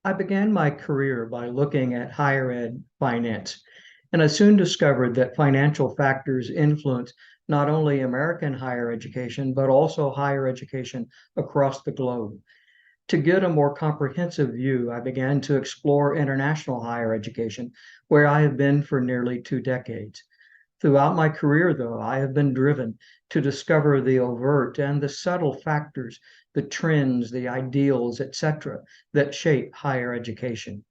I began my career by looking at higher ed finance, and I soon discovered that financial factors influence not only American higher education, but also higher education across the globe. To get a more comprehensive view, I began to explore international higher education, where I have been for nearly 2 decades. Throughout my career, though, I have been driven to discover the overt and the subtle factors, the trends, the ideals, etc., that shape higher education.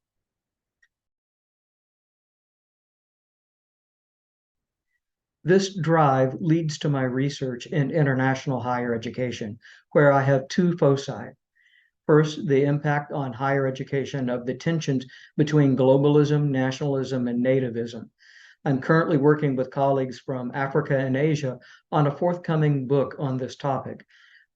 This drive leads to my research in international higher education, where I have two foci. First, the impact on higher education of the tensions between globalism, nationalism, and nativism. I'm currently working with colleagues from Africa and Asia on a forthcoming book on this topic.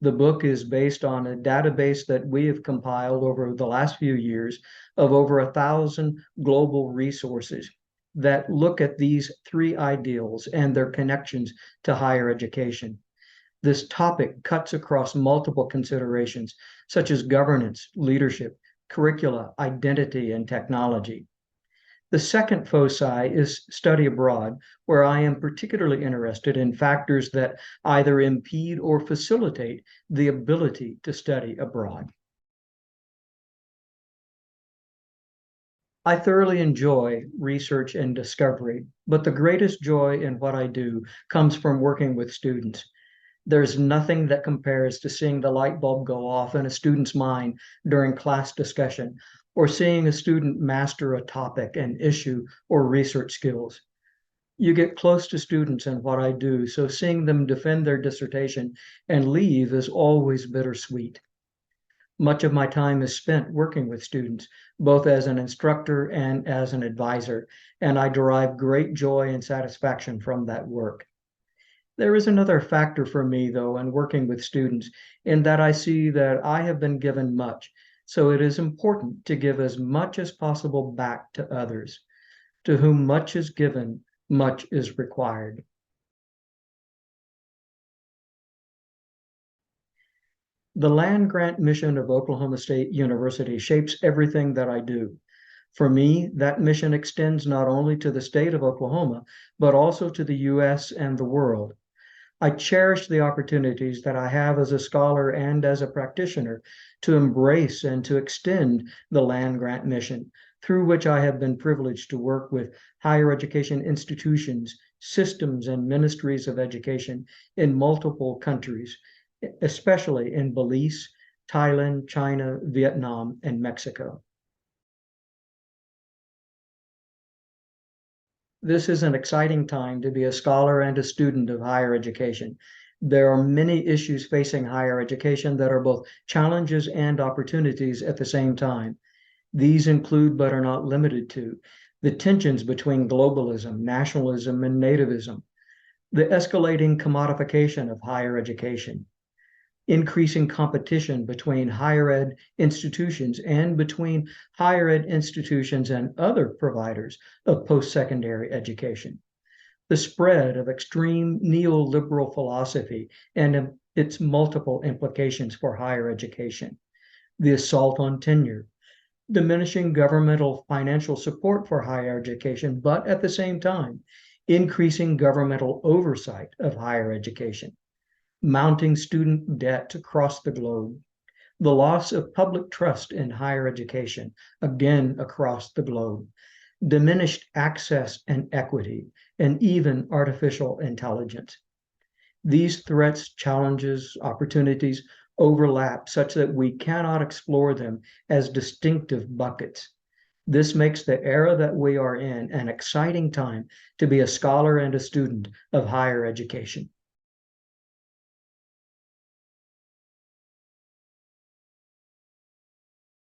The book is based on a database that we have compiled over the last few years of over 1,000 global resources that look at these three ideals and their connections to higher education. This topic cuts across multiple considerations, such as governance, leadership, curricula, identity, and technology. The second foci is study abroad, where I am particularly interested in factors that either impede or facilitate the ability to study abroad. I thoroughly enjoy research and discovery, but the greatest joy in what I do comes from working with students. There's nothing that compares to seeing the light bulb go off in a student's mind during class discussion, or seeing a student master a topic, an issue, or research skills. You get close to students in what I do, so seeing them defend their dissertation and leave is always bittersweet. Much of my time is spent working with students, both as an instructor and as an advisor, and I derive great joy and satisfaction from that work. There is another factor for me, though, in working with students, in that I see that I have been given much, so it is important to give as much as possible back to others. To whom much is given, much is required. The land grant mission of Oklahoma State University shapes everything that I do. For me, that mission extends not only to the state of Oklahoma, but also to the U.S. and the world. I cherish the opportunities that I have as a scholar and as a practitioner to embrace and to extend the land grant mission, through which I have been privileged to work with higher education institutions, systems, and ministries of education in multiple countries, especially in Belize, Thailand, China, Vietnam, and Mexico. This is an exciting time to be a scholar and a student of higher education. There are many issues facing higher education that are both challenges and opportunities at the same time. These include, but are not limited to, the tensions between globalism, nationalism, and nativism, the escalating commodification of higher education, increasing competition between higher ed institutions and between higher ed institutions and other providers of post-secondary education, the spread of extreme neoliberal philosophy and its multiple implications for higher education, the assault on tenure, diminishing governmental financial support for higher education, but at the same time, increasing governmental oversight of higher education, mounting student debt across the globe, the loss of public trust in higher education, again across the globe, diminished access and equity, and even artificial intelligence. These threats, challenges, opportunities overlap such that we cannot explore them as distinctive buckets. This makes the era that we are in an exciting time to be a scholar and a student of higher education.